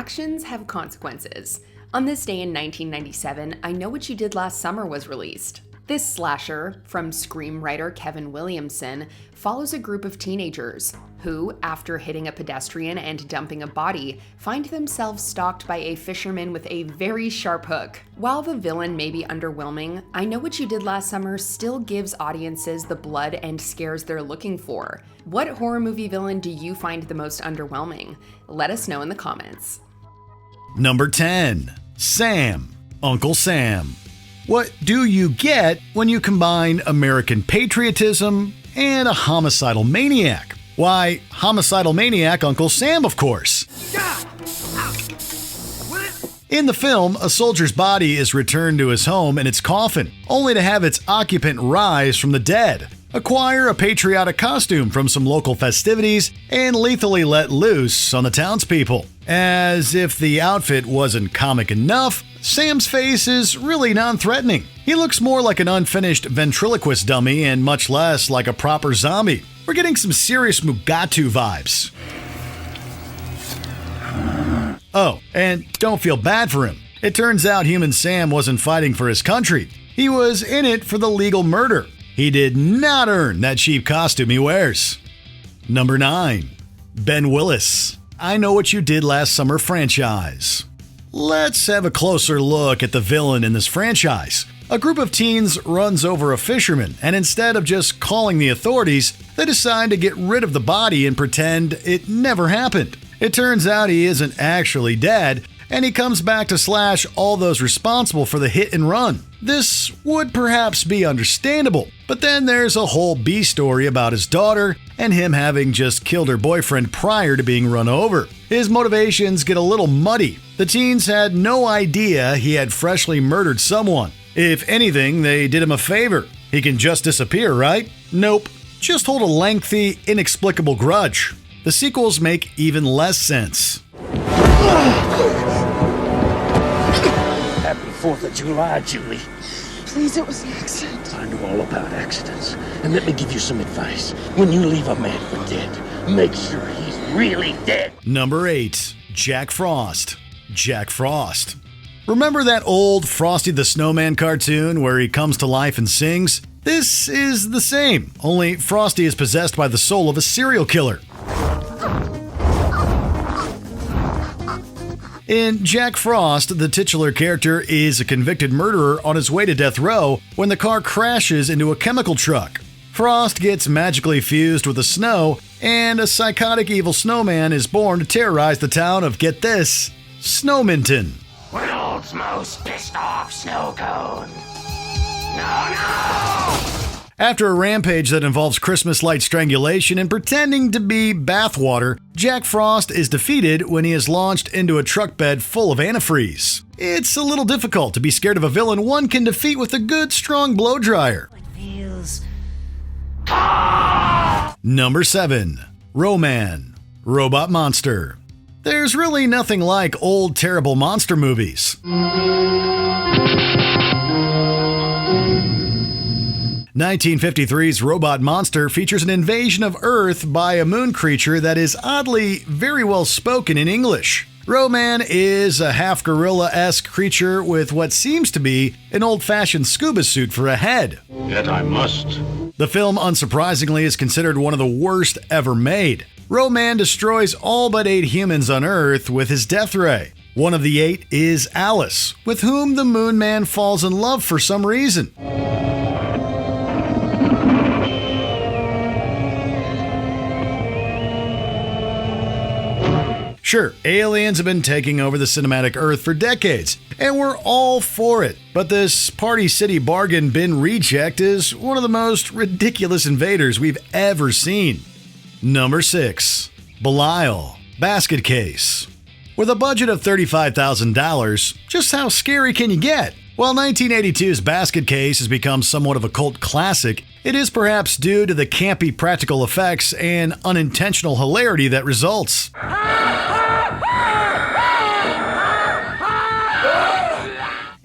actions have consequences. On this day in 1997, I Know What You Did Last Summer was released. This slasher, from screenwriter Kevin Williamson, follows a group of teenagers who, after hitting a pedestrian and dumping a body, find themselves stalked by a fisherman with a very sharp hook. While the villain may be underwhelming, I Know What You Did Last Summer still gives audiences the blood and scares they're looking for. What horror movie villain do you find the most underwhelming? Let us know in the comments. Number 10. Sam. Uncle Sam. What do you get when you combine American patriotism and a homicidal maniac? Why, homicidal maniac Uncle Sam, of course. In the film, a soldier's body is returned to his home in its coffin, only to have its occupant rise from the dead, acquire a patriotic costume from some local festivities, and lethally let loose on the townspeople. As if the outfit wasn't comic enough, Sam's face is really non-threatening. He looks more like an unfinished ventriloquist dummy and much less like a proper zombie. We're getting some serious Mugatu vibes. Oh, and don't feel bad for him. It turns out Human Sam wasn't fighting for his country. He was in it for the legal murder. He did not earn that cheap costume he wears. Number 9. Ben Willis. I Know What You Did Last Summer franchise. Let's have a closer look at the villain in this franchise. A group of teens runs over a fisherman, and instead of just calling the authorities, they decide to get rid of the body and pretend it never happened. It turns out he isn't actually dead, and he comes back to slash all those responsible for the hit and run. This would perhaps be understandable, but then there's a whole B story about his daughter and him having just killed her boyfriend prior to being run over. His motivations get a little muddy. The teens had no idea he had freshly murdered someone. If anything, they did him a favor. He can just disappear, right? Nope. Just hold a lengthy, inexplicable grudge. The sequels make even less sense. Happy 4th of July, Julie. Please, it was an accident. I know all about accidents. And let me give you some advice. When you leave a man for dead, make sure he's really dead. Number 8. Jack Frost. Jack Frost. Remember that old Frosty the Snowman cartoon where he comes to life and sings? This is the same, only Frosty is possessed by the soul of a serial killer. In Jack Frost, the titular character is a convicted murderer on his way to death row when the car crashes into a chemical truck. Frost gets magically fused with the snow, and a psychotic evil snowman is born to terrorize the town of, get this, Snowminton. World's most pissed off snow cone. No! After a rampage that involves Christmas light strangulation and pretending to be bathwater, Jack Frost is defeated when he is launched into a truck bed full of antifreeze. It's a little difficult to be scared of a villain one can defeat with a good, strong blow dryer. It feels... Number 7. Roman. Robot Monster. There's really nothing like old, terrible monster movies. 1953's Robot Monster features an invasion of Earth by a moon creature that is oddly very well spoken in English. Roman is a half-gorilla-esque creature with what seems to be an old-fashioned scuba suit for a head. Yet I must. The film, unsurprisingly, is considered one of the worst ever made. Roman destroys all but 8 humans on Earth with his death ray. One of the 8 is Alice, with whom the Moon Man falls in love for some reason. Sure, aliens have been taking over the cinematic Earth for decades, and we're all for it. But this Party City bargain bin reject is one of the most ridiculous invaders we've ever seen. Number 6. Bile. Basket Case. With a budget of $35,000, just how scary can you get? While 1982's Basket Case has become somewhat of a cult classic, it is perhaps due to the campy practical effects and unintentional hilarity that results.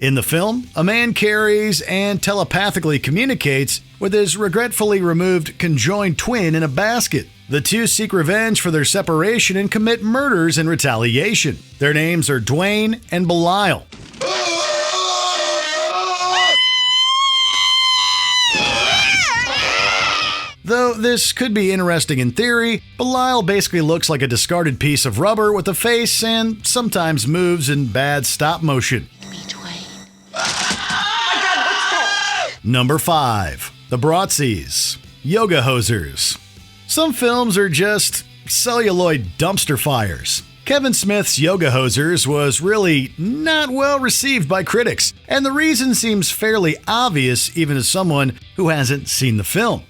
In the film, a man carries and telepathically communicates with his regretfully removed conjoined twin in a basket. The two seek revenge for their separation and commit murders in retaliation. Their names are Dwayne and Bile. Though this could be interesting in theory, Bile basically looks like a discarded piece of rubber with a face and sometimes moves in bad stop motion. Number 5. The Bratzies. Yoga hosers. Some films are just celluloid dumpster fires. Kevin Smith's Yoga Hosers was really not well received by critics, and the reason seems fairly obvious even to someone who hasn't seen the film.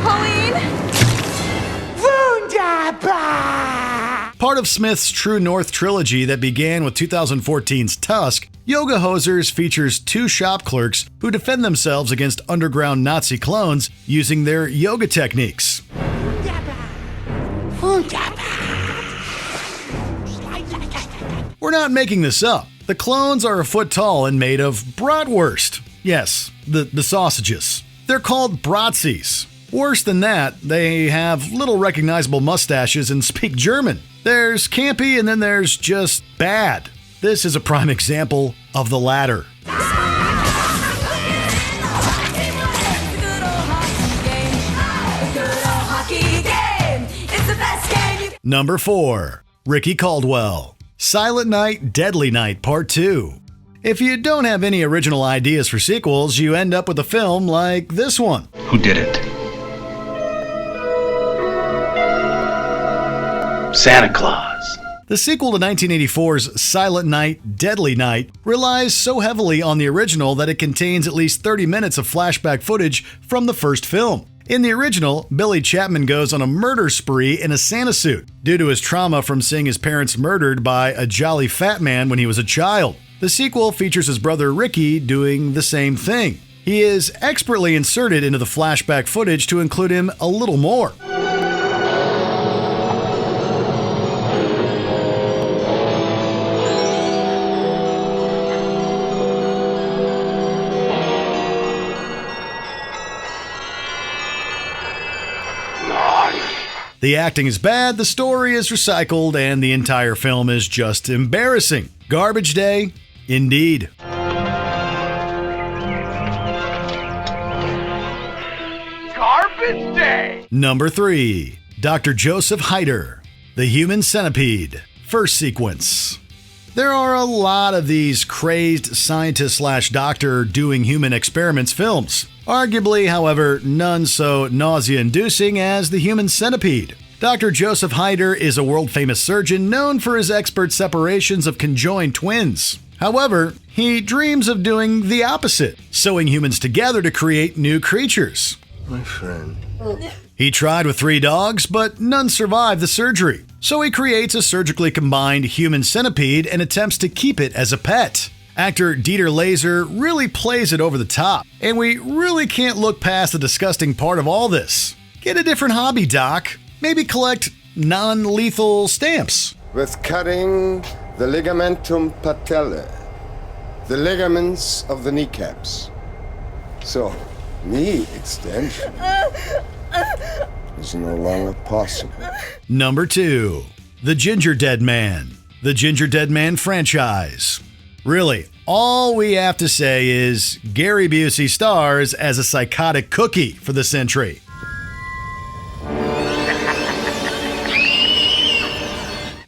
Pauline? Part of Smith's True North trilogy that began with 2014's Tusk, Yoga Hosers features two shop clerks who defend themselves against underground Nazi clones using their yoga techniques. We're not making this up. The clones are a foot tall and made of bratwurst. Yes, the sausages. They're called Bratzies. Worse than that, they have little recognizable mustaches and speak German. There's campy and then there's just bad. This is a prime example of the latter. Number 4. Ricky Caldwell. Silent Night, Deadly Night Part 2. If you don't have any original ideas for sequels, you end up with a film like this one. Who did it? Santa Claus. The sequel to 1984's Silent Night, Deadly Night relies so heavily on the original that it contains at least 30 minutes of flashback footage from the first film. In the original, Billy Chapman goes on a murder spree in a Santa suit due to his trauma from seeing his parents murdered by a jolly fat man when he was a child. The sequel features his brother Ricky doing the same thing. He is expertly inserted into the flashback footage to include him a little more. The acting is bad, the story is recycled, and the entire film is just embarrassing. Garbage day, indeed. Garbage day! Number 3. Dr. Joseph Haider. The Human Centipede. First sequence. There are a lot of these crazed scientist/doctor doing human experiments films. Arguably, however, none so nausea-inducing as The Human Centipede. Dr. Joseph Haider is a world-famous surgeon known for his expert separations of conjoined twins. However, he dreams of doing the opposite, sewing humans together to create new creatures. My friend. He tried with 3 dogs, but none survived the surgery. So he creates a surgically combined human centipede and attempts to keep it as a pet. Actor Dieter Laser really plays it over the top, and we really can't look past the disgusting part of all this. Get a different hobby, Doc. Maybe collect non-lethal stamps. With cutting the ligamentum patellae, the ligaments of the kneecaps. So, knee extension is no longer possible. Number 2. The Ginger Dead Man. The Ginger Dead Man franchise. Really, all we have to say is Gary Busey stars as a psychotic cookie for this entry.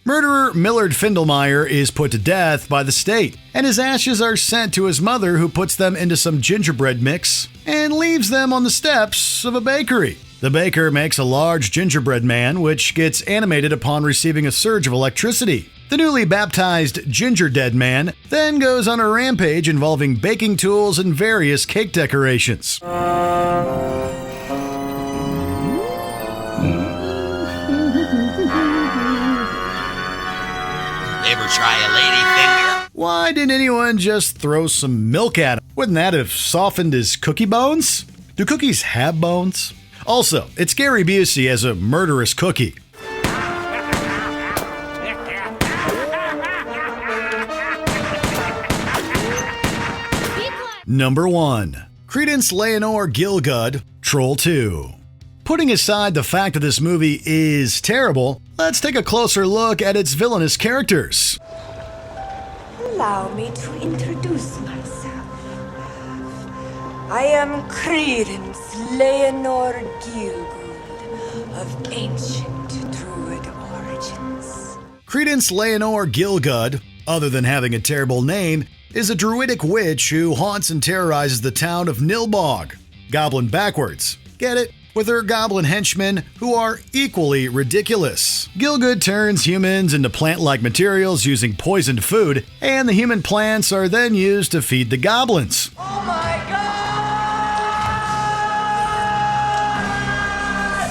Murderer Millard Findelmeyer is put to death by the state, and his ashes are sent to his mother, who puts them into some gingerbread mix and leaves them on the steps of a bakery. The baker makes a large gingerbread man, which gets animated upon receiving a surge of electricity. The newly baptized Ginger Dead Man then goes on a rampage involving baking tools and various cake decorations. Ever try a lady finger? Why didn't anyone just throw some milk at him? Wouldn't that have softened his cookie bones? Do cookies have bones? Also, it's Gary Busey as a murderous cookie. Number 1. Credence Leonore Gielgud, Troll 2. Putting aside the fact that this movie is terrible, let's take a closer look at its villainous characters. Allow me to introduce myself. I am Credence Leonore Gielgud of ancient Druid origins. Credence Leonore Gielgud, other than having a terrible name, is a druidic witch who haunts and terrorizes the town of Nilbog. Goblin backwards. Get it? With her goblin henchmen, who are equally ridiculous. Gielgud turns humans into plant-like materials using poisoned food, and the human plants are then used to feed the goblins. Oh my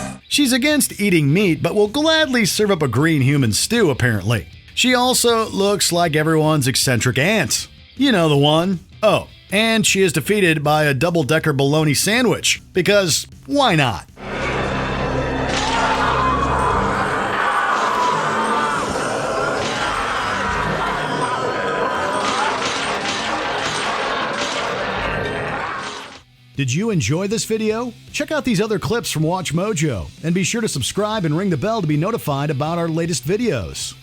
god! She's against eating meat, but will gladly serve up a green human stew, apparently. She also looks like everyone's eccentric aunt. You know the one. Oh, and she is defeated by a double-decker bologna sandwich, because why not? Did you enjoy this video? Check out these other clips from Watch Mojo, and be sure to subscribe and ring the bell to be notified about our latest videos.